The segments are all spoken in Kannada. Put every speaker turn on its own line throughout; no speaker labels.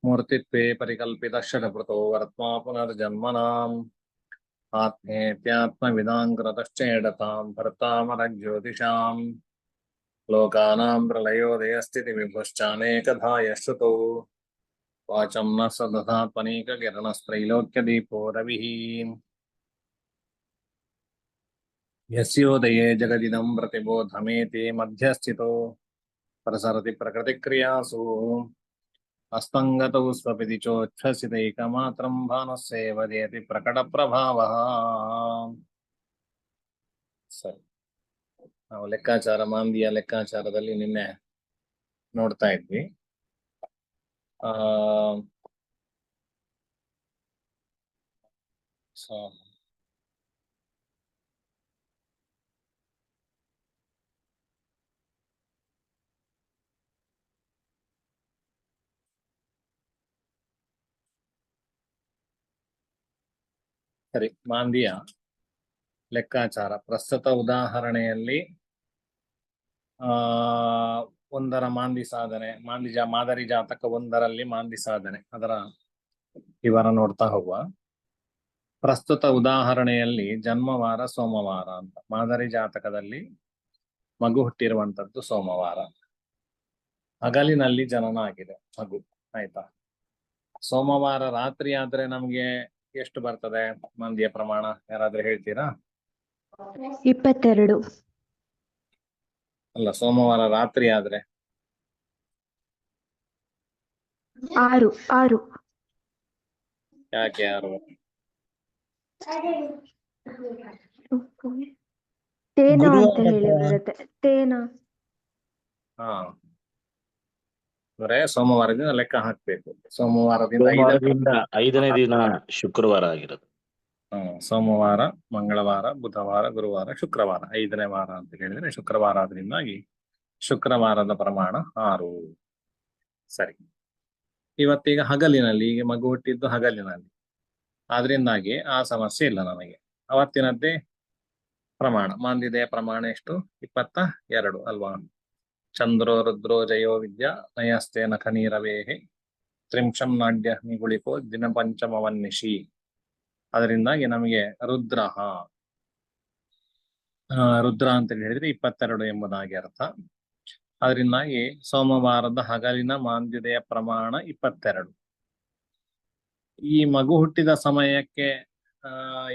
मूर्तित्वे परिकल्पितः वर्त्मा पुनर्जन्मनाम् आत्मेत्यात्मविदां कृतश्चेदतां भर्तामरज्योतिषाम् लोकानां प्रलयोदयस्थितिविभुश्चानेकधा यश्रुतौ वाचं न सदधात्मनीककिरणस्त्रैलोक्यदीपो रविः यस्योदये जगदिदं प्रतिबोधमेति मध्यस्थितो प्रसरति प्रकृतिक्रियासु अस्तंगतौ स्वपिति चोच्छ्वसितैकमात्रं भानुस्सेव देति ಪ್ರಕಟಪ್ರಭಾವಃ. ಸರಿ, ನಾವು ಲೆಕ್ಕಾಚಾರ ಮಾಂದಿಯ ಲೆಕ್ಕಾಚಾರದಲ್ಲಿ ನಿನ್ನೆ ನೋಡ್ತಾ ಇದ್ವಿ. ಸರಿ, ಮಾಂದಿಯ ಲೆಕ್ಕಾಚಾರ ಪ್ರಸ್ತುತ ಉದಾಹರಣೆಯಲ್ಲಿ ಒಂದರ ಮಾಂದಿ ಸಾಧನೆ, ಮಾದರಿ ಜಾತಕ ಒಂದರಲ್ಲಿ ಮಾಂದಿ ಸಾಧನೆ, ಅದರ ವಿವರ ನೋಡ್ತಾ ಹೋಗುವ. ಪ್ರಸ್ತುತ ಉದಾಹರಣೆಯಲ್ಲಿ ಜನ್ಮವಾರ ಸೋಮವಾರ ಅಂತ. ಮಾದರಿ ಜಾತಕದಲ್ಲಿ ಮಗು ಹುಟ್ಟಿರುವಂತದ್ದು ಸೋಮವಾರ, ಹಗಲಿನಲ್ಲಿ ಜನನ ಆಗಿದೆ ಮಗು. ಆಯ್ತಾ? ಸೋಮವಾರ ರಾತ್ರಿ ಆದ್ರೆ ನಮ್ಗೆ ಎಷ್ಟು ಬರ್ತದೆ ಮಾಂದಿಯ ಪ್ರಮಾಣ? ಯಾರಾದ್ರೂ ಹೇಳ್ತೀರಾ?
22.
ಅಲ್ಲ, ಸೋಮವಾರ ರಾತ್ರಿ ಆದ್ರೆ
6.
ಯಾಕೆ 6?
ತೇನ ಅಂತ ಹೇಳಿ ಬರುತ್ತೆ. ತೇನ.
ಹಾ, ಅಂದ್ರೆ ಸೋಮವಾರದಿಂದ ಲೆಕ್ಕ ಹಾಕ್ಬೇಕು. ಸೋಮವಾರದಿಂದ
5ನೇ ದಿನ ಶುಕ್ರವಾರ ಆಗಿರೋದು.
ಸೋಮವಾರ, ಮಂಗಳವಾರ, ಬುಧವಾರ, ಗುರುವಾರ, ಶುಕ್ರವಾರ 5ನೇ ವಾರ ಅಂತ ಹೇಳಿದ್ರೆ ಶುಕ್ರವಾರ ಆದ್ರಿಂದಾಗಿ ಶುಕ್ರವಾರದ ಪ್ರಮಾಣ 6. ಸರಿ, ಇವತ್ತೀಗ ಹಗಲಿನಲ್ಲಿ, ಈಗ ಮಗು ಹುಟ್ಟಿದ್ದು ಹಗಲಿನಲ್ಲಿ, ಆದ್ರಿಂದಾಗಿ ಆ ಸಮಸ್ಯೆ ಇಲ್ಲ ನಮಗೆ. ಅವತ್ತಿನದ್ದೇ ಪ್ರಮಾಣ, ಮಾಂದಿದೆಯ ಪ್ರಮಾಣ ಎಷ್ಟು? 22 ಅಲ್ವಾ? ಚಂದ್ರೋ ರುದ್ರೋ ಜಯೋ ವಿದ್ಯಾ ನಯಸ್ತೆ ನಖನೀರವೇಹಿ ತ್ರಿಂಶಂ ನಾಡ್ಯ ನಿಗುಳಿಪೋ ದಿನ ಪಂಚಮವನ್ನಿಶಿ. ಅದರಿಂದಾಗಿ ನಮಗೆ ರುದ್ರ ಅಂತ ಹೇಳಿದ್ರೆ 22 ಎಂಬುದಾಗಿ ಅರ್ಥ. ಅದರಿಂದಾಗಿ ಸೋಮವಾರದ ಹಗಲಿನ ಮಾಂದ್ಯತೆಯ ಪ್ರಮಾಣ 22. ಈ ಮಗು ಹುಟ್ಟಿದ ಸಮಯಕ್ಕೆ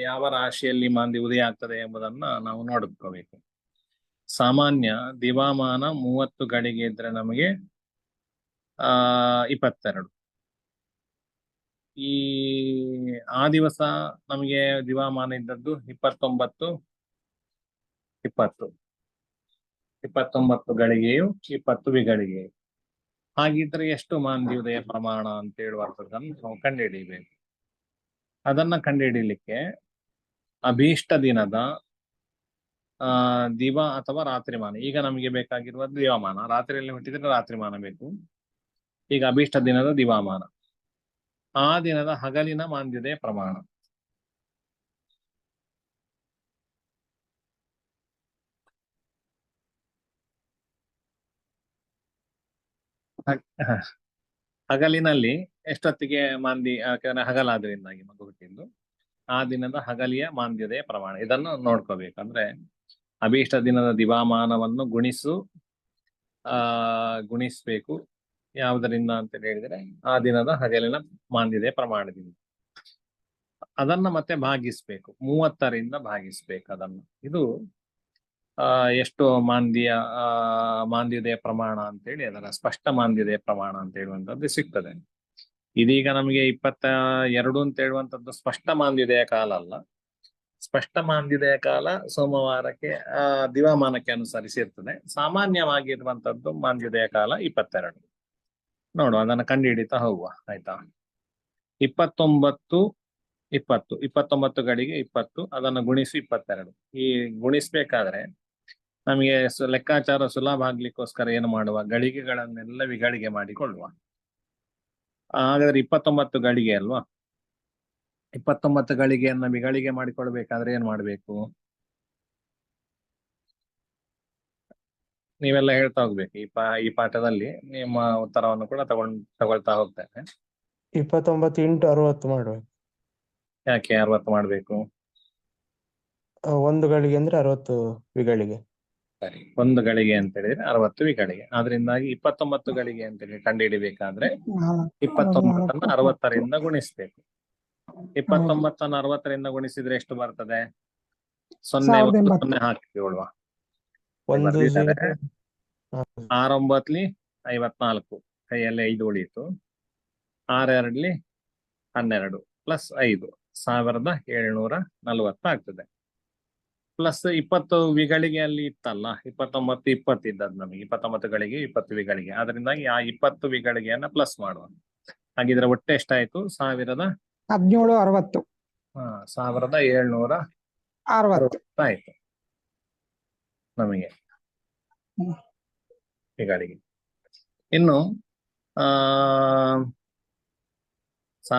ಯಾವ ರಾಶಿಯಲ್ಲಿ ಮಾಂದಿ ಉದಯ ಆಗ್ತದೆ ಎಂಬುದನ್ನ ನಾವು ನೋಡ್ಕೋಬೇಕು. ಸಾಮಾನ್ಯ ದಿವಾಮಾನ 30 ಗಳಿಗೆ ಇದ್ರೆ ನಮಗೆ 22. ಆ ದಿವಸ ನಮಗೆ ದಿವಾಮಾನ ಇದ್ದದ್ದು 29 ಗಳಿಗೆಯು 20 ವಿಗಳಿಗೆಯು. ಹಾಗಿದ್ರೆ ಎಷ್ಟು ಮಾಂದಿ ಉದಯ ಪ್ರಮಾಣ ಅಂತ ಹೇಳುವಂಥದ್ದನ್ನು ನಾವು ಕಂಡುಹಿಡಿಯಬೇಕು. ಅದನ್ನ ಕಂಡುಹಿಡಿಯಲಿಕ್ಕೆ ಅಭೀಷ್ಟ ದಿನದ ದಿವ ಅಥವಾ ರಾತ್ರಿಮಾನ. ಈಗ ನಮಗೆ ಬೇಕಾಗಿರುವ ದಿವಾಮಾನ, ರಾತ್ರಿಯಲ್ಲಿ ಹುಟ್ಟಿದ್ರೆ ರಾತ್ರಿಮಾನ ಬೇಕು. ಈಗ ಅಭೀಷ್ಟ ದಿನದ ದಿವಾಮಾನ, ಆ ದಿನದ ಹಗಲಿನ ಮಾಂದ್ಯತೆಯ ಪ್ರಮಾಣ. ಹಗಲಿನಲ್ಲಿ ಎಷ್ಟೊತ್ತಿಗೆ ಮಾಂದಿ, ಹಗಲಾದ್ರಿಂದಾಗಿ ಮಗು ಹುಟ್ಟಿದ್ದು, ಆ ದಿನದ ಹಗಲಿಯ ಮಾಂದ್ಯತೆಯ ಪ್ರಮಾಣ. ಇದನ್ನು ನೋಡ್ಕೋಬೇಕಂದ್ರೆ ಅಭೀಷ್ಟ ದಿನದ ದಿವಾಮಾನವನ್ನು ಗುಣಿಸ್ಬೇಕು. ಯಾವುದರಿಂದ ಅಂತ ಹೇಳಿದ್ರೆ ಆ ದಿನದ ಹಗಲಿನ ಮಾಂದ್ಯತೆಯ ಪ್ರಮಾಣದಿಂದ. ಅದನ್ನ ಮತ್ತೆ ಭಾಗಿಸ್ಬೇಕು, 30ರಿಂದ ಭಾಗಿಸ್ಬೇಕು ಅದನ್ನು. ಇದು ಎಷ್ಟು ಮಾಂದ್ಯತೆಯ ಪ್ರಮಾಣ ಅಂತೇಳಿ, ಅದರ ಸ್ಪಷ್ಟ ಮಾಂದ್ಯತೆಯ ಪ್ರಮಾಣ ಅಂತ ಹೇಳುವಂಥದ್ದು ಸಿಗ್ತದೆ. ಇದೀಗ ನಮಗೆ 22 ಅಂತ ಹೇಳುವಂಥದ್ದು ಸ್ಪಷ್ಟ ಮಾಂದ್ಯತೆಯ ಕಾಲ ಅಲ್ಲ. ಸ್ಪಷ್ಟ ಮಾಂದ್ಯತೆಯ ಕಾಲ ಸೋಮವಾರಕ್ಕೆ ದಿವಾಮಾನಕ್ಕೆ ಅನುಸರಿಸಿ ಇರ್ತದೆ. ಸಾಮಾನ್ಯವಾಗಿರುವಂತದ್ದು ಮಾಂದ್ಯತೆಯ ಕಾಲ 22. ನೋಡು, ಅದನ್ನು ಕಂಡುಹಿಡಿತಾ ಹೋಗುವ. ಆಯ್ತಾ? 29 ಗಳಿಗೆ 20, ಅದನ್ನು ಗುಣಿಸಿ 22. ಈ ಗುಣಿಸ್ಬೇಕಾದ್ರೆ ನಮಗೆ ಲೆಕ್ಕಾಚಾರ ಸುಲಭ ಆಗ್ಲಿಕ್ಕೋಸ್ಕರ ಏನು ಮಾಡುವ, ಗಳಿಗೆಗಳನ್ನೆಲ್ಲ ವಿಗಳಿಗೆ ಮಾಡಿಕೊಳ್ಳುವ. ಹಾಗಾದ್ರೆ 29 ಗಳಿಗೆ ಅಲ್ವಾ? 29 ಗಳಿಗೆಯನ್ನ ವಿಗಳಿಗೆ ಮಾಡಿಕೊಳ್ಬೇಕಾದ್ರೆ ಏನ್ ಮಾಡ್ಬೇಕು? ನೀವೆಲ್ಲ ಹೇಳ್ತಾ ಹೋಗ್ಬೇಕು. ಈ ಪಾಠದಲ್ಲಿ ನಿಮ್ಮ ಉತ್ತರವನ್ನು ಕೂಡ ತಗೊಳ್ತಾ ಹೋಗ್ತೇನೆ.
29 ಇಂಟು 60 ಮಾಡ್ಬೇಕು.
ಯಾಕೆ 60 ಮಾಡ್ಬೇಕು?
ಒಂದು ಗಳಿಗೆ ಅಂದ್ರೆ 60 ವಿಗಳಿಗೆ.
ಸರಿ, ಒಂದು ಗಳಿಗೆ ಅಂತ ಹೇಳಿದ್ರೆ 60 ವಿಗಳಿಗೆ. ಆದ್ರಿಂದಾಗಿ 29 ಗಳಿಗೆ ಅಂತ ಹೇಳಿ ಕಂಡುಹಿಡಿಬೇಕಾದ್ರೆ 29 60ರಿಂದ ಗುಣಿಸ್ಬೇಕು. 29 60ರಿಂದ ಗುಣಿಸಿದ್ರೆ ಎಷ್ಟು ಬರ್ತದೆ? 0 0 ಹಾಕಿಕೊಳ್ಳುವ.
ಒಂದು
ಬರ್ದಿದ್ದಾರೆ.
0.
6 9 54 ಕೈಯಲ್ಲಿ 5 ಉಳಿಯಿತು. 6 2 12 ಪ್ಲಸ್ 5 1740 ಆಗ್ತದೆ. ಪ್ಲಸ್ 20 ವಿಗಳಿಗೆ ಅಲ್ಲಿ ಇತ್ತಲ್ಲ, 29 20 ಇದ್ದದ್ದು ನಮಗೆ 29 ಗಳಿಗೆ 20 ವಿಗಳಿಗೆ. ಅದರಿಂದಾಗಿ ಆ 20 ವಿಗಳಿಗೆಯನ್ನ ಪ್ಲಸ್ ಮಾಡುವ. ಹಾಗಿದ್ರೆ ಒಟ್ಟು ಎಷ್ಟಾಯ್ತು?
1760
1760 ಆಯ್ತು ನಮಗೆ ವಿಗಳಿಗೆ. ಇನ್ನು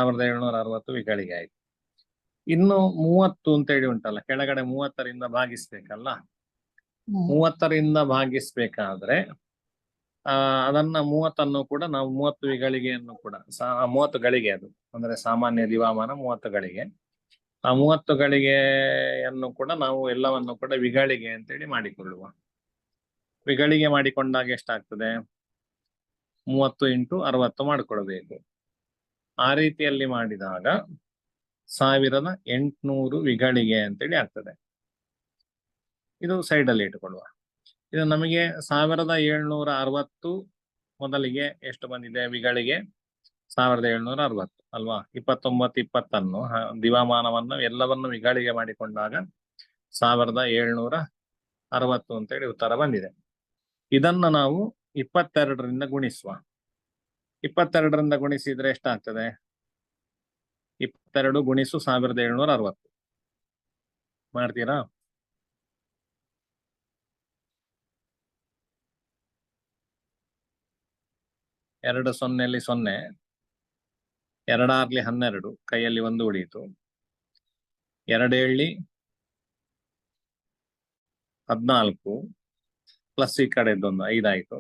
1760 ವಿಗಳಿಗೆ ಆಯ್ತು. ಇನ್ನು 30 ಅಂತ ಹೇಳಿ ಉಂಟಲ್ಲ, ಕೆಳಗಡೆ 30ರಿಂದ ಭಾಗಿಸ್ಬೇಕಲ್ಲ. 30ರಿಂದ ಭಾಗಿಸ್ಬೇಕಾದ್ರೆ ಅದನ್ನ 30 ಕೂಡ ನಾವು 30 ವಿಗಳಿಗೆಯನ್ನು ಕೂಡ 30 ಗಳಿಗೆ, ಅದು ಅಂದ್ರೆ ಸಾಮಾನ್ಯ ದಿವಾಮಾನ 30 ಗಳಿಗೆ. ಆ 30 ಗಳಿಗೆಯನ್ನು ಕೂಡ ನಾವು ಎಲ್ಲವನ್ನು ಕೂಡ ವಿಗಳಿಗೆ ಅಂತೇಳಿ ಮಾಡಿಕೊಳ್ಳುವ. ವಿಗಳಿಗೆ ಮಾಡಿಕೊಂಡಾಗ ಎಷ್ಟಾಗ್ತದೆ? 30 ಇಂಟು 60 ಮಾಡಿಕೊಳ್ಬೇಕು. ಆ ರೀತಿಯಲ್ಲಿ ಮಾಡಿದಾಗ 1800 ವಿಗಳಿಗೆ ಅಂತೇಳಿ ಆಗ್ತದೆ. ಇದು ಸೈಡಲ್ಲಿ ಇಟ್ಟುಕೊಳ್ಳುವ. ಇದು ನಮಗೆ 1760 ಮೊದಲಿಗೆ ಎಷ್ಟು ಬಂದಿದೆ ವಿಗಳಿಗೆ? 1760 ಅಲ್ವಾ? 29 20 ದಿವಾಮಾನವನ್ನು ಎಲ್ಲವನ್ನು ವಿಗಳಿಗೆ ಮಾಡಿಕೊಂಡಾಗ 1760 ಅಂತೇಳಿ ಉತ್ತರ ಬಂದಿದೆ. ಇದನ್ನ ನಾವು 22ರಿಂದ ಗುಣಿಸುವ. 22ರಿಂದ ಗುಣಿಸಿದ್ರೆ ಎಷ್ಟಾಗ್ತದೆ? 22 ಗುಣಿಸು 1760 ಮಾಡ್ತೀರಾ? ಎರಡು 0 0, 2 6 12 ಕೈಯಲ್ಲಿ 1 ಉಳಿಯಿತು. 2 7 14 ಪ್ಲಸ್ ಈ ಕಡೆದೊಂದು 5 ಆಯ್ತು.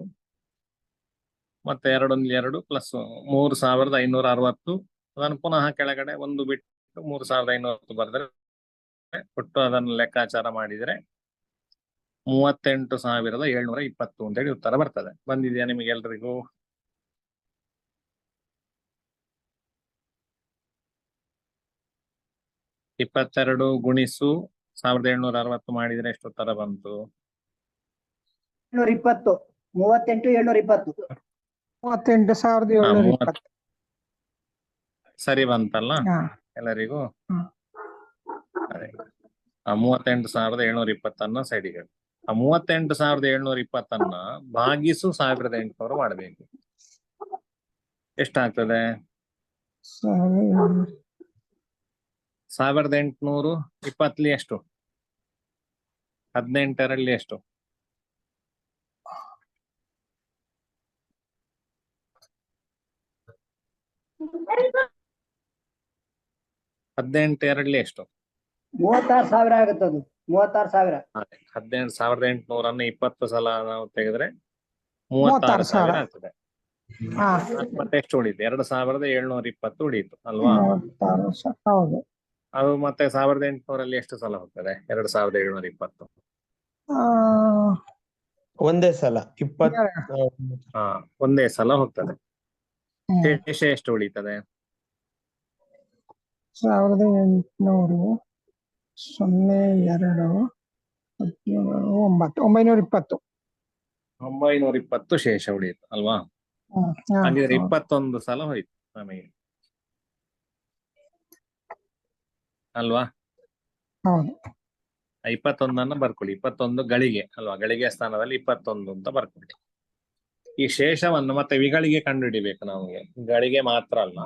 ಮತ್ತೆ 2 1 2 ಪ್ಲಸ್ 3560. ಅದನ್ನು ಪುನಃ ಕೆಳಗಡೆ 1 ಬಿಟ್ಟು 3560 ಬರೆದ್ರೆ ಒಟ್ಟು ಅದನ್ನು ಲೆಕ್ಕಾಚಾರ ಮಾಡಿದ್ರೆ 38,720 ಅಂತೇಳಿ ಉತ್ತರ ಬರ್ತದೆ. ಬಂದಿದೆಯಾ ನಿಮಗೆಲ್ರಿಗೂ? ಇಪ್ಪತ್ತೆರಡು ಗುಣಿಸು 1760 ಮಾಡಿದ್ರೆ ಎಷ್ಟು ಉತ್ತರ ಬಂತು?
720 38,720 38,720
ಸರಿ ಬಂತಲ್ಲ
ಹಾ.
ಎಲ್ಲರಿಗೂ?
ಹ್ಮ್.
ಅದೇ ಆ 38,720 ಸೈಡಿಗೆ, ಆ 38,720 ಭಾಗಿಸು 1800 ಮಾಡಬೇಕು. ಎಷ್ಟಾಗ್ತದೆ? 1800 20 ಎಷ್ಟು? 18ರಲ್ಲಿ ಎಷ್ಟು? ಹದಿನೆಂಟರಲ್ಲಿ ಎಷ್ಟು?
36,000 ಆಗುತ್ತೆ. ಅದು 36,000.
18,800 20 ಸಲ ನಾವು ತೆಗೆದ್ರೆ 36,000 ಆಗ್ತದೆ. ಮತ್ತೆ ಎಷ್ಟು ಉಳಿತು? 2,720 ಉಳಿಯಿತು ಅಲ್ವಾ?
ಹೌದು.
ಅದು ಮತ್ತೆ 1800ರಲ್ಲಿ ಎಷ್ಟು ಸಲ ಹೋಗ್ತದೆ? 2,720.
ಒಂದೇ ಸಲ 20.
ಒಂದೇ ಸಲ ಹೋಗ್ತದೆ. ಶೇಷ ಎಷ್ಟು ಉಳಿತದೆ?
1800 02 920.
920 ಶೇಷ ಉಳಿಯಿತು ಅಲ್ವಾ? ಹಾಗಿದ್ರೆ 21 ಸಲ ಹೋಯ್ತು ನಮಗೆ ಅಲ್ವಾ?
ಹೌದು.
21 ಬರ್ಕೊಳ್ಳಿ. 21 ಗಳಿಗೆ ಅಲ್ವಾ? ಗಳಿಗೆ ಸ್ಥಾನದಲ್ಲಿ 21 ಅಂತ ಬರ್ಕೊಳ್ಳಿ. ಈ ಶೇಷವನ್ನು ಮತ್ತೆ ವಿಗಳಿಗೆ ಕಂಡುಹಿಡಿಬೇಕು ನಮಗೆ. ಗಳಿಗೆ ಮಾತ್ರ ಅಲ್ಲ,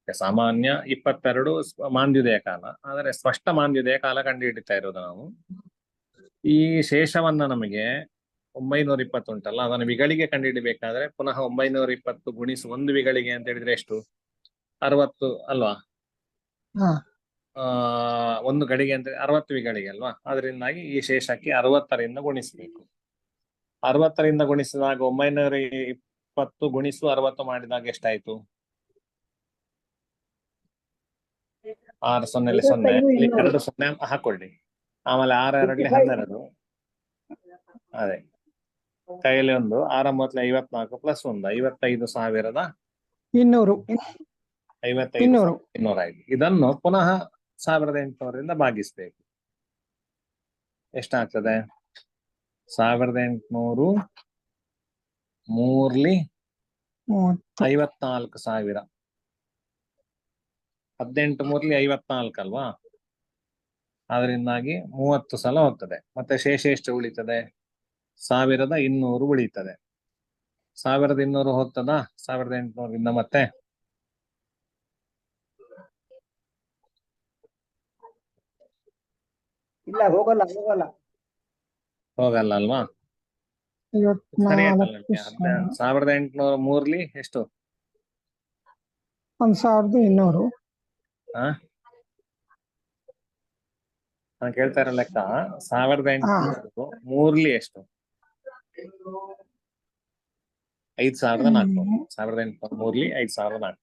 ಸಾಮಾನ್ಯ 22 ಮಾಂದ್ಯುದಯ ಕಾಲ, ಆದರೆ ಸ್ಪಷ್ಟ ಮಾಂದ್ಯುದಯ ಕಾಲ ಕಂಡುಹಿಡಿತಾ ಇರೋದು ನಾವು. ಈ ಶೇಷವನ್ನ ನಮಗೆ 920 ಉಂಟಲ್ಲ, ಅದನ್ನು ವಿಗಳಿಗೆ ಕಂಡುಹಿಡಿಬೇಕಾದ್ರೆ ಪುನಃ 920 ಗುಣಿಸು 1 ವಿಗಳಿಗೆ ಅಂತ ಹೇಳಿದ್ರೆ ಎಷ್ಟು? 60 ಅಲ್ವಾ? 1 ಗಳಿಗೆ ಅಂತ 60 ವಿಗಳಿಗೆ ಅಲ್ವಾ? ಅದರಿಂದಾಗಿ ಈ ಶೇಷಕ್ಕೆ 60ರಿಂದ ಗುಣಿಸ್ಬೇಕು. 60ರಿಂದ ಗುಣಿಸಿದಾಗ 920 ಗುಣಿಸು 60 ಮಾಡಿದಾಗ ಎಷ್ಟಾಯ್ತು? 6 0 0 ಇಲ್ಲಿ 2 0 ಹಾಕೊಳ್ಳಿ. ಆಮೇಲೆ 6 2 12. ಅದೇ ಕೈಯಲ್ಲಿ 1 6 54 ಪ್ಲಸ್ 1 55,200 55,200 ಇದನ್ನು ಪುನಃ 1800ರಿಂದ ಭಾಗಿಸ್ಬೇಕು. ಎಷ್ಟಾಗ್ತದೆ? 1800 3 54,000. 18 3 54 ಅಲ್ವಾ? ಅದರಿಂದಾಗಿ 30 ಸಲ ಹೋಗ್ತದೆ. ಮತ್ತೆ ಶೇಷ ಎಷ್ಟು ಉಳಿತದೆ? 1200 ಉಳಿತದೆ. 1200 ಹೋಗ್ತದಾ 1800ರಿಂದ? ಮತ್ತೆ
ಇಲ್ಲ, ಹೋಗಲ್ಲ.
ಹೋಗಲ್ಲ ಅಲ್ವಾ? ಸರಿ ಆಯ್ತಲ್ಲ ನಿಮ್ಗೆ? 1800 3 ಎಷ್ಟು?
1200.
ನಾನು ಕೇಳ್ತಾ ಇರೋ ಲೆಕ್ಕ 1800 3 ಎಷ್ಟು? 5,400. 1800 3 5,400.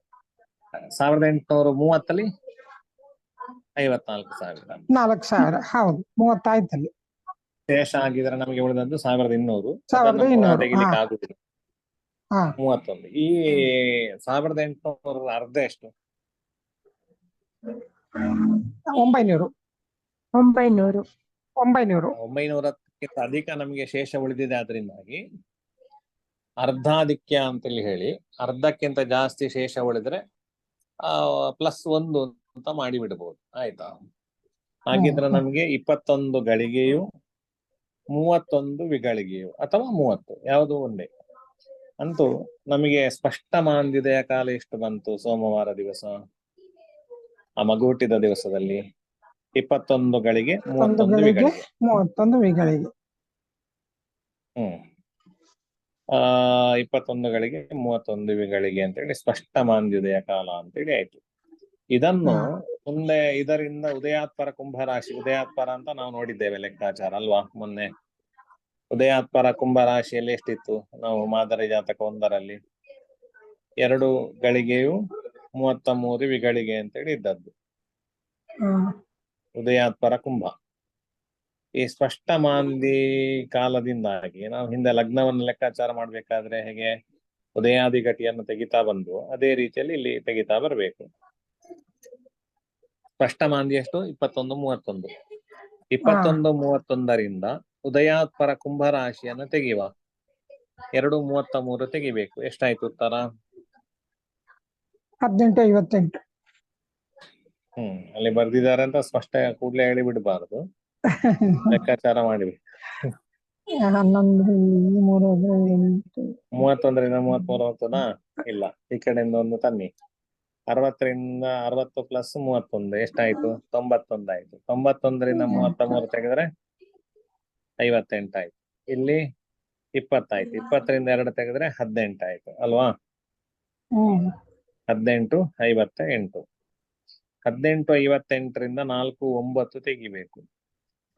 1830 54,000.
4,000. ಹೌದು, 30 ಆಯ್ತಲ್ಲಿ.
ಶೇಷ ಆಗಿದ್ರೆ ನಮಗೆ ಉಳಿದದ್ದು 1200.
1200.
ತೆಗಿಲಿಕ್ಕೆ ಆಗುದಿಲ್ಲ.
ಹಾ.
31. ಈ 1800 ಅರ್ಧ ಎಷ್ಟು?
900.
900ಕ್ಕಿಂತ ಅಧಿಕ ನಮಗೆ ಶೇಷ ಉಳಿದಿದೆ. ಅದರಿಂದಾಗಿ ಅರ್ಧಾಧಿಕ್ಯ ಅಂತೇಳಿ ಹೇಳಿ, ಅರ್ಧಕ್ಕಿಂತ ಜಾಸ್ತಿ ಶೇಷ ಉಳಿದ್ರೆ +1 ಅಂತ ಮಾಡಿ ಬಿಡ್ಬೋದು. ಆಯ್ತಾ? ಹಾಗಿದ್ರೆ ನಮ್ಗೆ 21 ಗಳಿಗೆಯು 31 ವಿಗಳಿಗೆಯು ಅಥವಾ 30 ಯಾವುದು ಒಂದೇ. ಅಂತೂ ನಮಗೆ ಸ್ಪಷ್ಟ ಮಾಂದ್ಯತೆಯ ಕಾಲ ಎಷ್ಟು ಬಂತು? ಸೋಮವಾರ ದಿವಸ, ಆ ಮಗು ಹುಟ್ಟಿದ ದಿವಸದಲ್ಲಿ 21 ಗಳಿಗೆ 31 ವಿಗಳಿಗೆ.
31 ವಿಗಳಿಗೆ.
21 ಗಳಿಗೆ 31 ವಿಗಳಿಗೆ ಅಂತೇಳಿ ಸ್ಪಷ್ಟ ಮಾಂದ್ಯತೆಯ ಕಾಲ ಅಂತೇಳಿ ಆಯ್ತು. ಇದನ್ನು ಮುಂದೆ ಇದರಿಂದ ಉದಯಾತ್ಪರ ಕುಂಭರಾಶಿ, ಉದಯಾತ್ಪರ ಅಂತ ನಾವು ನೋಡಿದ್ದೇವೆ ಲೆಕ್ಕಾಚಾರ ಅಲ್ವಾ ಮೊನ್ನೆ? ಉದಯಾತ್ಪರ ಕುಂಭರಾಶಿಯಲ್ಲಿ ಎಷ್ಟಿತ್ತು? ನಾವು ಮಾದರಿ ಜಾತಕ 1ರಲ್ಲಿ 2 ಗಳಿಗೆಯು 33 ವಿಗಳಿಗೆ ಅಂತೇಳಿ ಇದ್ದದ್ದು ಉದಯಾತ್ಪರ ಕುಂಭ. ಈ ಸ್ಪಷ್ಟ ಮಾಂದಿ ಕಾಲದಿಂದಾಗಿ ನಾವು ಹಿಂದೆ ಲಗ್ನವನ್ನು ಲೆಕ್ಕಾಚಾರ ಮಾಡ್ಬೇಕಾದ್ರೆ ಹೇಗೆ ಉದಯಾದಿ ಘಟಿಯನ್ನು ತೆಗಿತಾ ಬಂದು, ಅದೇ ರೀತಿಯಲ್ಲಿ ಇಲ್ಲಿ ತೆಗಿತಾ ಬರಬೇಕು. ಸ್ಪಷ್ಟ ಮಾಂದಿ ಎಷ್ಟು? 21 31. 21 31ರಿಂದ ಉದಯಾತ್ಪರ ಕುಂಭರಾಶಿಯನ್ನು ತೆಗೆಯುವ. 2 33 ತೆಗಿಬೇಕು. ಎಷ್ಟಾಯ್ತು ಉತ್ತರ?
18 58.
ಅಲ್ಲಿ ಬರ್ದಿದ್ದಾರೆ ಅಂತ ಸ್ಪಷ್ಟ ಕೂಡ್ಲೆ ಹೇಳಿ ಬಿಡಬಾರದು, ಲೆಕ್ಕಾಚಾರ ಮಾಡಿವಿ.
11 3
31ರಿಂದ 33 ಹೋಗ್ತದಾ? ಇಲ್ಲ, ಈ ಕಡೆಯಿಂದ ಒಂದು ತನ್ನಿ. 60ರಿಂದ 60 ಪ್ಲಸ್ 31 ಎಷ್ಟಾಯ್ತು? 91 ಆಯ್ತು. 91ರಿಂದ 33 ತೆಗೆದ್ರೆ 58 ಆಯ್ತು. ಇಲ್ಲಿ 20 ಆಯ್ತು. 20ರಿಂದ 2 ತೆಗೆದ್ರೆ 18 ಆಯ್ತು ಅಲ್ವಾ? 18 58. 18 58ರಿಂದ 4 9 ತೆಗಿಬೇಕು.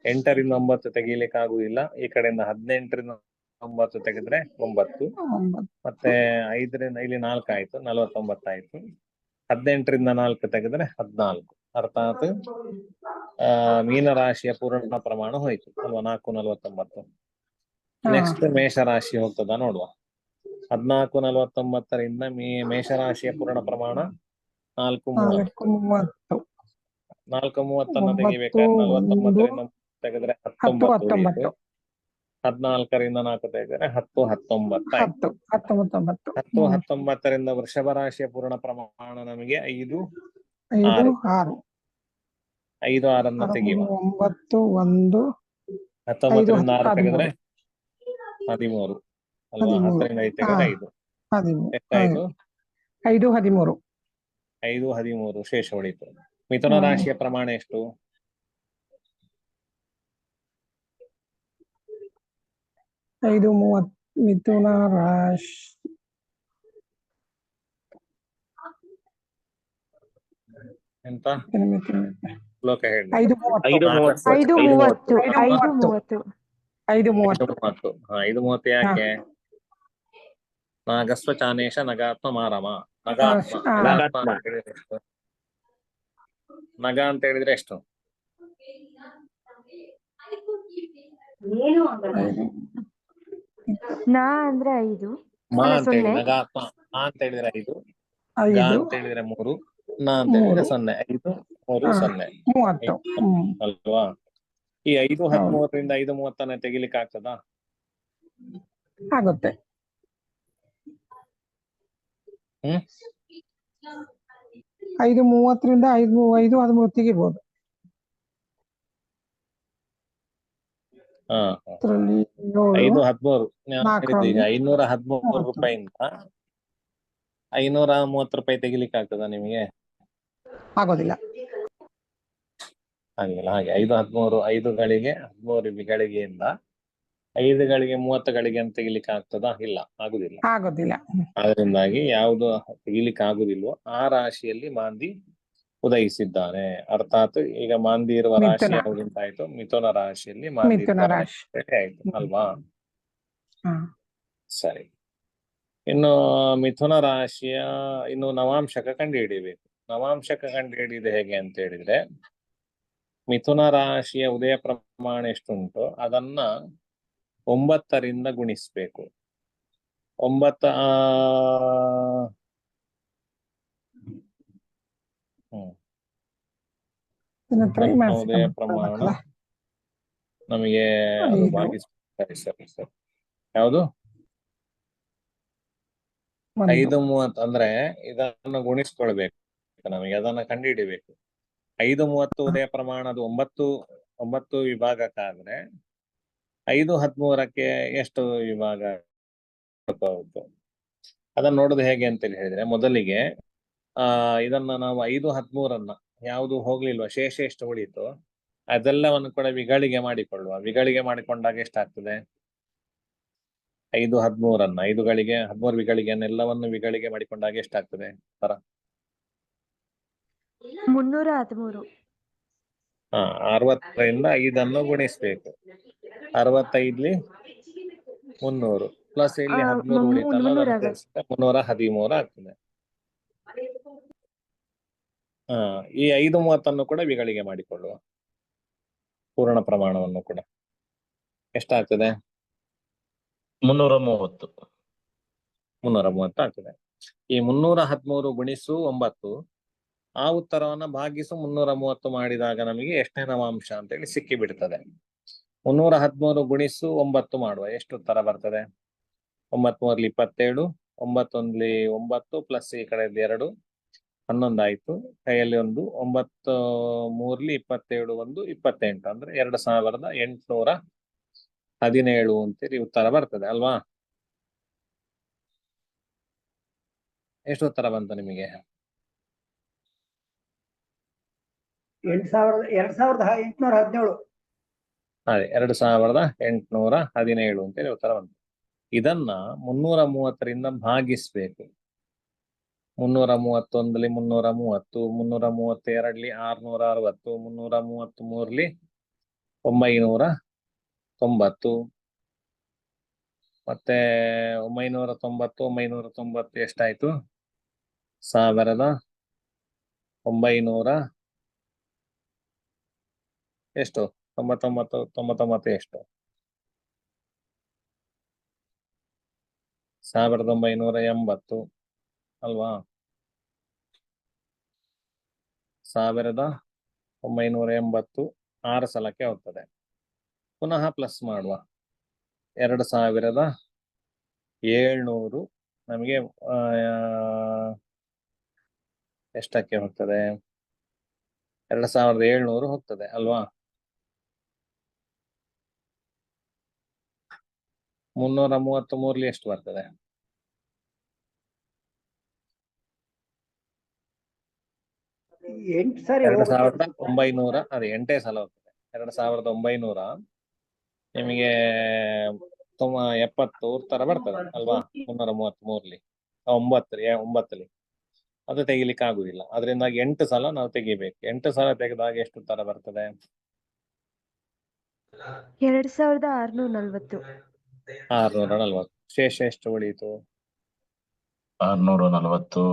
8ರಿಂದ 9 ತೆಗಿಲಿಕ್ಕೆ ಆಗುದಿಲ್ಲ. ಈ ಕಡೆಯಿಂದ 18ರಿಂದ 9 ತೆಗೆದ್ರೆ 9, ಮತ್ತೆ 5ರಿಂದ ಇಲ್ಲಿ 4 ಆಯ್ತು, 49 ಆಯ್ತು. 18ರಿಂದ 4 ತೆಗೆದ್ರೆ 14. ಅರ್ಥಾತ್ ಮೀನರಾಶಿಯ ಪೂರ್ಣ ಪ್ರಮಾಣ ಹೋಯ್ತು ಅಲ್ವಾ? 449. ನೆಕ್ಸ್ಟ್ ಮೇಷರಾಶಿ ಹೋಗ್ತದ ನೋಡುವ. 1449ರಿಂದ ಮೇಷರಾಶಿಯ ಪೂರ್ಣ ಪ್ರಮಾಣ 430. 430 ತೆಗಿಬೇಕಾದ್ರೆ 49ರಿಂದ ತೆಗೆದ್ರೆ 19. 14ರಿಂದ 4 ತೆಗೆದ್ರೆ 10 19 ಆಯ್ತು. 10 19ರಿಂದ ವೃಷಭ ರಾಶಿಯ ಪೂರ್ಣ ಪ್ರಮಾಣ ನಮಗೆ 5 6. 5 6 ತೆಗೆಯುವ.
9 1
19ರಿಂದ 6 ತೆಗೆದ್ರೆ 13 ಅಲ್ವಾ? 10ರಿಂದ 5 ತೆಗೆದ್ರೆ 5. ಎಷ್ಟಾಯ್ತು?
5 13.
5 13 ಶೇಷ ಉಳಿತು. ಮಿಥುನ ರಾಶಿಯ ಪ್ರಮಾಣ ಎಷ್ಟು?
5 30. ಮಿಥುನ ರಾಶಿ
ಎಂತ ಶ್ಲೋಕ ಹೇಳಿ.
5 30.
5 30.
5:30.
5:30. 5:30 ಯಾಕೆ? ನಾಗಸ್ವ ಚಾನೇಶ ನಗಾತ್ಮ ಮಾರಮ. ನಗಾತ್ಮ
ಹಾ.
ನಗಾತ್ಮ ಅಂತ ಹೇಳಿದ್ರೆ ಎಷ್ಟು? ನಗ ಅಂತ ಹೇಳಿದ್ರೆ ಎಷ್ಟು?
ನಾ ಅಂದ್ರೆ 5.
ಮಾ
ಅಲ್ಲ,
ಅಂತ ಹೇಳಿ
0.
ನಗಾತ್ಮ. ಆ ಅಂತ ಹೇಳಿದ್ರೆ 5, ಗ
5,
ಅಂತ ಹೇಳಿದ್ರೆ 3, ನ ಅಂತ ಹೇಳಿದ್ರೆ 0. 5, 3, 0
30.
ಅಲ್ವಾ? ಈ 5:13
ಹೌದು.
ರಿಂದ 5:30 ತೆಗಿಲಿಕ್ಕೆ ಆಗ್ತದಾ?
ಆಗುತ್ತೆ.
ಹ್ಮ್
5:30 ರಿಂದ 5:13 ತೆಗಿಬಹುದು.
ಹಾ.
ಅದ್ರಲ್ಲಿ 7,
5:13
4ರಲ್ಲಿ
ಈಗ 513
30.
ರೂಪಾಯಿಂದ 530 ರೂಪಾಯಿ ತೆಗಿಲಿಕ್ಕೆ ಆಗ್ತದಾ ನಿಮಗೆ?
ಆಗೋದಿಲ್ಲ.
ಹಾಗಿಲ್ಲ. ಹಾಗೆ 5:13 5 ಗಳಿಗೆ 13 ಗಳಿಗೆಯಿಂದ 5 ಗಳಿಗೆ 30 ಗಳಿಗೆ ಅಂತ ತೆಗಿಲಿಕ್ಕೆ ಆಗ್ತದಾ? ಇಲ್ಲ, ಆಗುದಿಲ್ಲ.
ಆಗೋದಿಲ್ಲ.
ಅದರಿಂದಾಗಿ ಯಾವುದು ತೆಗಿಲಿಕ್ಕೆ ಆಗುದಿಲ್ವೋ ಆ ರಾಶಿಯಲ್ಲಿ ಮಾಂದಿ ಉದಯಿಸಿದ್ದಾನೆ. ಅರ್ಥಾತ್ ಈಗ ಮಾಂದಿ ಇರುವ ರಾಶಿ
ಮಿಥುನ.
ಯಾವುದಂತಾಯ್ತು? ಮಿಥುನ ರಾಶಿಯಲ್ಲಿ ಮಾಂದಿ
ಮಿಥುನ
ಇರುವ
ರಾಶಿ.
ರಾಶಿ ಆಯ್ತು ಅಲ್ವಾ?
ಹಾ.
ಸರಿ. ಇನ್ನು ಮಿಥುನ ರಾಶಿಯ ಇನ್ನು ನವಾಂಶಕ ಕಂಡು ಹಿಡಿಯಬೇಕು. ನವಾಂಶಕ ಕಂಡು ಹಿಡಿಯುವುದು ಹೇಗೆ ಅಂತ ಹೇಳಿದ್ರೆ, ಮಿಥುನ ರಾಶಿಯ ಉದಯ ಪ್ರಮಾಣ ಎಷ್ಟುಂಟು ಅದನ್ನ 9 ರಿಂದ ಗುಣಿಸ್ಬೇಕು. 9 ಉದಯ ಪ್ರಮಾಣ ನಮಗೆ ಅದು
5,
ಭಾಗಿಸ್ಬೇಕು. ಸರಿ. ಯಾವುದು?
1.
5:30 ಅಂದ್ರೆ ಇದನ್ನು ಗುಣಿಸ್ಕೊಳ್ಬೇಕು. ನಮಗೆ ಅದನ್ನ ಕಂಡುಹಿಡಿಬೇಕು. 5:30 ಉದಯ ಪ್ರಮಾಣ ಅದು 9 ವಿಭಾಗಕ್ಕಾದ್ರೆ 5:13ಕ್ಕೆ ಎಷ್ಟು ವಿಭಾಗ ಹೋಗುತ್ತೆ? ಅದನ್ನ ನೋಡೋದು ಹೇಗೆ ಅಂತ ಹೇಳಿದ್ರೆ, ಮೊದಲಿಗೆ ಇದನ್ನ ನಾವು 5:13 ಯಾವುದು ಹೋಗ್ಲಿಲ್ವಾ, ಶೇಷ ಎಷ್ಟು ಉಳಿತು ಅದೆಲ್ಲವನ್ನು ಕೂಡ ವಿಗಳಿಗೆ ಮಾಡಿಕೊಳ್ಳುವ. ವಿಗಳಿಗೆ ಮಾಡಿಕೊಂಡಾಗ ಎಷ್ಟಾಗ್ತದೆ? 5:13 5 ಗಳಿಗೆ 13 ವಿಗಳಿಗೆನೆಲ್ಲವನ್ನು ವಿಗಳಿಗೆ ಮಾಡಿಕೊಂಡಾಗ ಎಷ್ಟಾಗ್ತದೆ?
313.
60ರಿಂದ 5 ಗುಣಿಸ್ಬೇಕು. 65 300 ಪ್ಲಸ್ ಇಲ್ಲಿ 13 ಉಳಿತಲ್ಲ, ಅದನ್ನು ಸೇರಿಸಿದ್ರೆ 313 ಆಗ್ತದೆ. ಈ 5:30 ಕೂಡ ವಿಗಳಿಗೆ ಮಾಡಿಕೊಳ್ಳುವ. ಪೂರ್ಣ ಪ್ರಮಾಣವನ್ನು ಕೂಡ ಎಷ್ಟಾಗ್ತದೆ?
330.
330 ಆಗ್ತದೆ. ಈ 313 ಗುಣಿಸು 9 ಆ ಉತ್ತರವನ್ನ ಭಾಗಿಸು 330 ಮಾಡಿದಾಗ ನಮಗೆ ಎಷ್ಟನೇ ನವಾಂಶ ಅಂತೇಳಿ ಸಿಕ್ಕಿ ಬಿಡ್ತದೆ. 313 ಗುಣಿಸು 9 ಮಾಡುವ, ಎಷ್ಟು ಉತ್ತರ ಬರ್ತದೆ? 9 3 27, 9 1 9 ಪ್ಲಸ್ ಈ ಕಡೆ 2 11 ಆಯ್ತು. ಕೈಯಲ್ಲಿ 1, 9 3 27 1 28 ಅಂದ್ರೆ 2817 ಅಂತೇಳಿ ಉತ್ತರ ಬರ್ತದೆ ಅಲ್ವಾ? ಎಷ್ಟು ಉತ್ತರ ಬಂತು ನಿಮಗೆ?
2817.
ಅದೇ 2817 ಅಂತೇಳಿ ಉತ್ತರ ಬಂತು. ಇದನ್ನ 330ರಿಂದ ಭಾಗಿಸ್ಬೇಕು. 331 330, 332 660, 333 990, ಮತ್ತೆ 990 ಎಷ್ಟಾಯ್ತು? 1900 ಎಷ್ಟು? 99 ಎಷ್ಟು? 1980 ಅಲ್ವಾ? 1980 6 ಸಲಕ್ಕೆ ಹೋಗ್ತದೆ. ಪುನಃ ಪ್ಲಸ್ ಮಾಡುವ. 2700 ನಮಗೆ ಎಷ್ಟಕ್ಕೆ ಹೋಗ್ತದೆ? 2700 ಹೋಗ್ತದೆ ಅಲ್ವಾ? 333 ಎಷ್ಟು ಬರ್ತದೆ? 2900. ಅದೇ 8 ಸಲ ಹೋಗ್ತದೆ. 2900 ನಿಮಗೆ 70 ಉತ್ತರ ಬರ್ತದೆ ಅಲ್ವಾ? 333 9 ಅದು ತೆಗಿಲಿಕ್ಕೆ ಆಗುದಿಲ್ಲ. ಅದರಿಂದಾಗಿ 8 ಸಲ ನಾವು ತೆಗಿಬೇಕು. 8 ಸಲ ತೆಗೆದಾಗ ಎಷ್ಟು ಉತ್ತರ ಬರ್ತದೆ?
2640.
640. ಶೇಷ ಎಷ್ಟು ಉಳಿಯಿತು?
640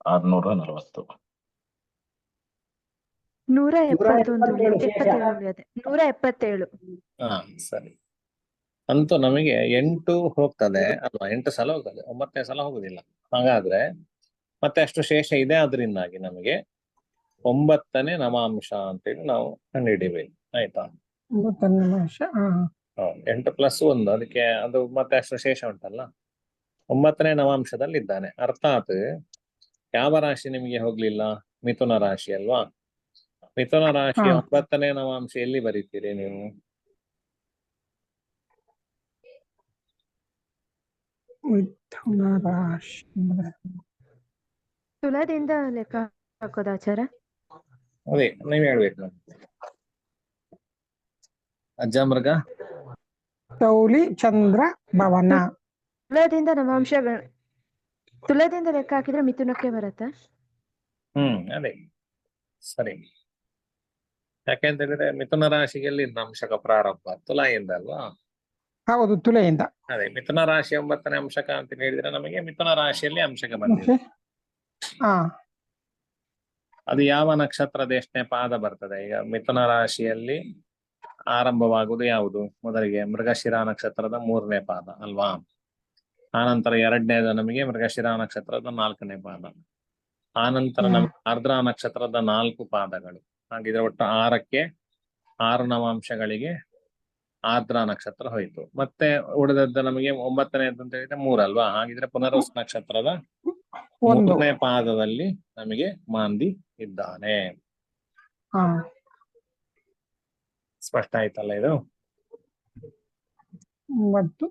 640.
171
177
77 ಉಳಿಯದೆ 177.
ಹಾ, ಸರಿ. ಅಂತೂ ನಮಗೆ 8 ಹೋಗ್ತದೆ ಅಲ್ವಾ? 8 ಸಲ ಹೋಗ್ತದೆ, 9ನೇ ಸಲ ಹೋಗುದಿಲ್ಲ. ಹಾಗಾದ್ರೆ ಮತ್ತೆ ಅಷ್ಟು ಶೇಷ ಇದೆ, ಅದರಿಂದಾಗಿ ನಮಗೆ 9ನೇ ನವಾಂಶ ಅಂತೇಳಿ ನಾವು ಕಂಡುಹಿಡಿಬೇಕು. ಆಯ್ತಾ?
9ನೇ ನಿಮಿಷ.
8 + 1 ಅದಕ್ಕೆ ಅದು ಮತ್ತೆ ಅಷ್ಟು ಶೇಷ ಉಂಟಲ್ಲ, 9ನೇ ನವಾಂಶದಲ್ಲಿ ಇದ್ದಾನೆ. ಅರ್ಥಾತ್ ಯಾವ ರಾಶಿ ನಿಮಗೆ ಹೋಗ್ಲಿಲ್ಲ? ಮಿಥುನ ರಾಶಿ ಅಲ್ವಾ? ಮಿಥುನ ರಾಶಿಯ 9ನೇ ನವಾಂಶ ಎಲ್ಲಿ ಬರೀತೀರಿ ನೀವು?
ಮಿಥುನ ರಾಶಿ ಅಂದ್ರೆ
ತುಲಾದಿಂದ ಲೆಕ್ಕ ಹಾಕೋದು ಆಚಾರ?
ಅದೇ ನೀವ್ ಹೇಳ್ಬೇಕು ನೋಡಿ. ಅಜ್ಜ ಮೃಗ
ತೌಲಿ ಚಂದ್ರ ಭವನ.
ತುಲಾದಿಂದ ನವಾಂಶಗಳು, ತುಲಾದಿಂದ ಲೆಕ್ಕ ಹಾಕಿದ್ರೆ ಮಿಥುನಕ್ಕೆ ಬರತ್ತಾ?
ಅದೇ ಸರಿ. ಯಾಕೆಂತ ಹೇಳಿದ್ರೆ ಮಿಥುನ ರಾಶಿಗೆ ಎಲ್ಲಿಂದ ಅಂಶಕ ಪ್ರಾರಂಭ? ತುಲಾಯಿಂದ ಅಲ್ವಾ?
ಹೌದು, ತುಲೆಯಿಂದ.
ಅದೇ ಮಿಥುನ ರಾಶಿ 9ನೇ ಅಂಶಕ ಅಂತ ಹೇಳಿದ್ರೆ ನಮಗೆ ಮಿಥುನ ರಾಶಿಯಲ್ಲಿ ಅಂಶಕ ಬಂದಿದೆ.
ಹಾ,
ಅದು ಯಾವ ನಕ್ಷತ್ರದ ಎಷ್ಟನೇ ಪಾದ ಬರ್ತದೆ? ಈಗ ಮಿಥುನ ರಾಶಿಯಲ್ಲಿ ಆರಂಭವಾಗುವುದು ಯಾವುದು? ಮೊದಲಿಗೆ ಮೃಗಶಿರ ನಕ್ಷತ್ರದ 3ನೇ ಪಾದ ಅಲ್ವಾ? ಆನಂತರ 2ನೇದು ನಮಗೆ ಮೃಗಶಿರ ನಕ್ಷತ್ರದ 4ನೇ ಪಾದ. ಆನಂತರ ನಮಗೆ ಆರ್ದ್ರಾ ನಕ್ಷತ್ರದ 4 ಪಾದಗಳು. ಹಾಗಿದ್ರೆ ಒಟ್ಟು 6ಕ್ಕೆ 6 ನವಾಂಶಗಳಿಗೆ ಆರ್ದ್ರಾ ನಕ್ಷತ್ರ ಹೋಯ್ತು. ಮತ್ತೆ ಉಳಿದದ್ದು ನಮಗೆ 9ನೇದು ಅಂತ ಹೇಳಿದ್ರೆ 3 ಅಲ್ವಾ? ಹಾಗಿದ್ರೆ ಪುನರ್ವಸು ನಕ್ಷತ್ರದ 3ನೇ ಪಾದದಲ್ಲಿ ನಮಗೆ ಮಾಂದಿ ಇದ್ದಾನೆ.
ಹಾ,
ಸ್ಪಷ್ಟ ಆಯ್ತಲ್ಲ ಇದು?
9.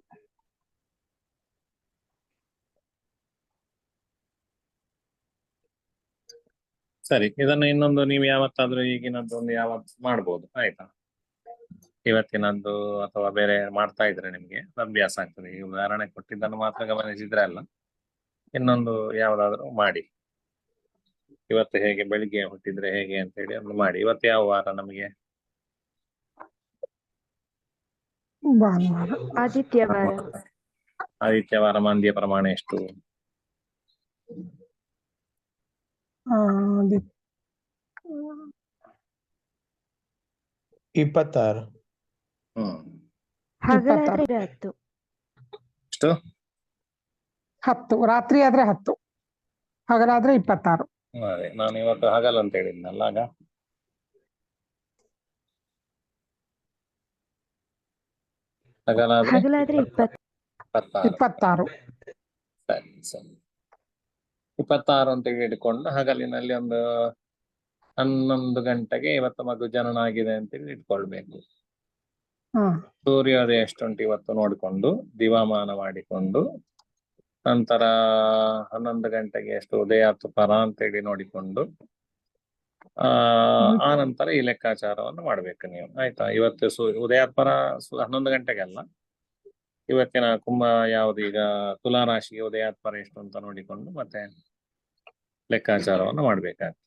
ಸರಿ, ಇದನ್ನು ಇನ್ನೊಂದು ನೀವು ಯಾವತ್ತಾದ್ರೂ ಈಗಿನದ್ದು ಒಂದು ಯಾವತ್ತು ಮಾಡ್ಬೋದು. ಆಯ್ತಾ? ಇವತ್ತಿನದ್ದು ಅಥವಾ ಬೇರೆ ಮಾಡ್ತಾ ಇದ್ರೆ ನಿಮ್ಗೆ ಅಭ್ಯಾಸ ಆಗ್ತದೆ. ಈ ಉದಾಹರಣೆ ಕೊಟ್ಟಿದ್ದನ್ನು ಮಾತ್ರ ಗಮನಿಸಿದ್ರೆ ಅಲ್ಲ, ಇನ್ನೊಂದು ಯಾವ್ದಾದ್ರು ಮಾಡಿ. ಇವತ್ತು ಹೇಗೆ ಬೆಳಿಗ್ಗೆ ಹುಟ್ಟಿದ್ರೆ ಹೇಗೆ ಅಂತ ಹೇಳಿ ಒಂದು ಮಾಡಿ. ಇವತ್ತು ಯಾವ ವಾರ ನಮಗೆ?
ಭಾನುವಾರ.
ಆದಿತ್ಯವಾರ.
ಆದಿತ್ಯವಾರ. ಮಾಂದ್ಯ ಪ್ರಮಾಣ ಎಷ್ಟು?
ಆ,
26.
ಹಗಲಾದ್ರೆ 10.
ಎಷ್ಟು?
10. ರಾತ್ರಿ ಆದ್ರೆ 10, ಹಗಲಾದ್ರೆ 26.
ಅದೇ ನಾನು ಇವತ್ತು ಹಗಲು ಅಂತ ಹೇಳಿದ್ನಲ್ಲ ಆಗ.
ಹಗಲಾದ್ರೆ 20.
26.
ಸರಿ ಸರಿ. 26 ಅಂತ ಇಟ್ಕೊಂಡು ಹಗಲಿನಲ್ಲಿ ಒಂದು 11 ಗಂಟೆಗೆ ಇವತ್ತು ಮಗು ಜನನ ಆಗಿದೆ ಅಂತೇಳಿ ಇಟ್ಕೊಳ್ಬೇಕು. ಸೂರ್ಯೋದಯ ಎಷ್ಟುಂಟು ಇವತ್ತು ನೋಡಿಕೊಂಡು ದಿವಾಮಾನ ಮಾಡಿಕೊಂಡು, ನಂತರ 11 ಗಂಟೆಗೆ ಎಷ್ಟು ಉದಯಾತು ಪರ ಅಂತೇಳಿ ನೋಡಿಕೊಂಡು ಆ ನಂತರ ಈ ಲೆಕ್ಕಾಚಾರವನ್ನು ಮಾಡ್ಬೇಕು ನೀವು. ಆಯ್ತಾ? ಇವತ್ತು ಉದಯಾತ್ ಪರ 11 ಗಂಟೆಗಲ್ಲ, ಇವತ್ತಿನ ಕುಂಭ ಯಾವುದು, ಈಗ ತುಲಾ ರಾಶಿಗೆ ಉದಯಾತ್ ಪರ ಎಷ್ಟು ಅಂತ ನೋಡಿಕೊಂಡು ಮತ್ತೆ ಲೆಕ್ಕಾಚಾರವನ್ನು ಮಾಡ್ಬೇಕಾಗ್ತದೆ.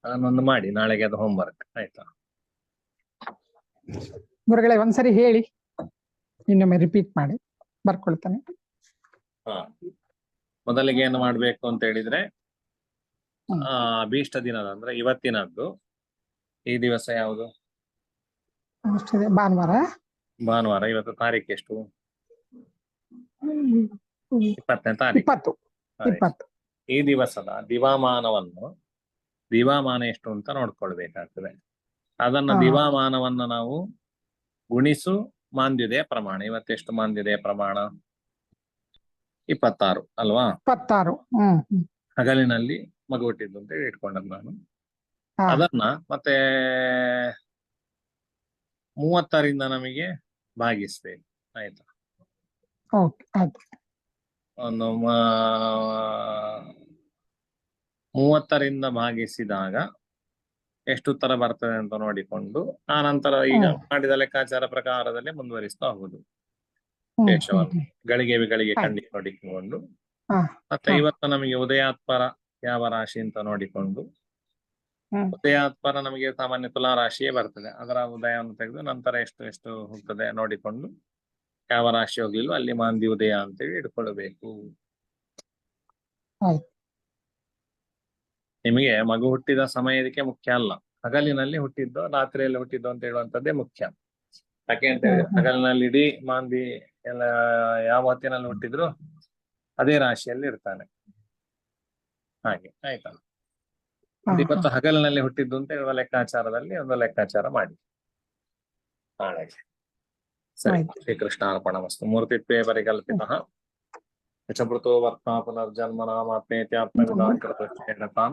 ಅದನ್ನೊಂದು ಮಾಡಿ, ನಾಳೆಗೆ ಅದು ಹೋಮ್ವರ್ಕ್. ಆಯ್ತಾ?
ಗುರುಗಳೇ, ಒಂದ್ಸರಿ ಹೇಳಿ, ಇನ್ನೊಮ್ಮೆ ರಿಪೀಟ್ ಮಾಡಿ ಬರ್ಕೊಳ್ತಾನೆ.
ಮೊದಲಿಗೆ ಏನು ಮಾಡ್ಬೇಕು ಅಂತ ಹೇಳಿದ್ರೆ, ಭೀಷ್ಟ ದಿನದ ಅಂದ್ರೆ ಇವತ್ತಿನದ್ದು, ಈ ದಿವಸ ಯಾವುದು?
ಭಾನುವಾರ.
ಭಾನುವಾರ. ಇವತ್ತು ತಾರೀಕು ಎಷ್ಟು? 20ನೇ ತಾರೀಕು.
20.
ಈ ದಿವಸದ ದಿವಾಮಾನವನ್ನು, ದಿವಾಮಾನ ಎಷ್ಟು ಅಂತ ನೋಡ್ಕೊಳ್ಬೇಕಾಗ್ತದೆ. ಅದನ್ನ ದಿವಾಮಾನವನ್ನ ನಾವು ಗುಣಿಸು ಮಾಂದ್ಯೋದಯ ಪ್ರಮಾಣ. ಇವತ್ತೆಷ್ಟು ಮಾಂದ್ಯೋದಯ ಪ್ರಮಾಣ? 26 ಅಲ್ವಾ?
26.
ಹಗಲಿನಲ್ಲಿ ಮಗು ಹುಟ್ಟಿದ್ದು ಅಂತ ಹೇಳಿ ಇಟ್ಕೊಂಡದ್ದು ನಾನು. ಅದನ್ನ ಮತ್ತೆ 30ರಿಂದ ನಮಗೆ ಭಾಗಿಸ್ಬೇಕು. ಆಯ್ತಾ? ಒಂದು 30ರಿಂದ ಭಾಗಿಸಿದಾಗ ಎಷ್ಟು ಉತ್ತರ ಬರ್ತದೆ ಅಂತ ನೋಡಿಕೊಂಡು ಆ ನಂತರ ಈಗ ಮಾಡಿದ ಲೆಕ್ಕಾಚಾರ ಪ್ರಕಾರದಲ್ಲಿ ಮುಂದುವರಿಸ್ತಾ ಹೋಗುದು. ಶೇಷವನ್ನು ಗಳಿಗೆ ನೋಡಿಕೊಂಡು ಮತ್ತೆ ಇವತ್ತು ನಮಗೆ ಉದಯಾತ್ಪರ ಯಾವ ರಾಶಿ ಅಂತ ನೋಡಿಕೊಂಡು
ಹ್ಮ್.
ಉದಯಾತ್ ಪರ ನಮಗೆ ಸಾಮಾನ್ಯ ತುಲಾ ರಾಶಿಯೇ ಬರ್ತದೆ. ಅದರ ಉದಯವನ್ನು ತೆಗೆದು ನಂತರ ಎಷ್ಟು ಹೋಗ್ತದೆ ನೋಡಿಕೊಂಡು ಯಾವ ರಾಶಿ ಹೋಗ್ಲಿಲ್ವೋ ಅಲ್ಲಿ ಮಾಂದಿ ಉದಯ ಅಂತೇಳಿ ಇಟ್ಕೊಳ್ಬೇಕು.
ಆಯ್ತು.
ನಿಮಗೆ ಮಗು ಹುಟ್ಟಿದ ಸಮಯ ಇದಕ್ಕೆ ಮುಖ್ಯ ಅಲ್ಲ, ಹಗಲಿನಲ್ಲಿ ಹುಟ್ಟಿದ್ದೋ ರಾತ್ರಿಯಲ್ಲಿ ಹುಟ್ಟಿದ್ದೋ ಅಂತ ಹೇಳುವಂತದ್ದೇ ಮುಖ್ಯ. ಯಾಕೆ ಅಂತ ಹೇಳಿದ್ರೆ ಹಗಲಿನಲ್ಲಿ ಇಡೀ ಮಾಂದಿ ಎಲ್ಲ ಯಾವ ಹೊತ್ತಿನಲ್ಲಿ ಹುಟ್ಟಿದ್ರು ಅದೇ ರಾಶಿಯಲ್ಲಿ ಇರ್ತಾನೆ. ಹಾಗೆ ಆಯ್ತಲ್ಲ. ಇವತ್ತು ಹಗಲಿನಲ್ಲಿ ಹುಟ್ಟಿದ್ದು ಅಂತ ಹೇಳುವ ಲೆಕ್ಕಾಚಾರದಲ್ಲಿ ಒಂದು ಲೆಕ್ಕಾಚಾರ ಮಾಡಿ ನಾಳೆ. ಸರಿ,
ಆಯ್ತು.
ಶ್ರೀಕೃಷ್ಣಾರ್ಪಣಮಸ್ತು. ಮೂರ್ತಿತ್ವೇ ಪರಿಕಲ್ಪಿತಃ ಯಚಮೃತೋ ವರ್ತಾ ಪುನರ್ಜನ್ಮನಾಮಾಪ್ನೇತ್ಯಾತ್ಮವಿದಾಂ ಕೃತಶ್ಚೇತತಾಂ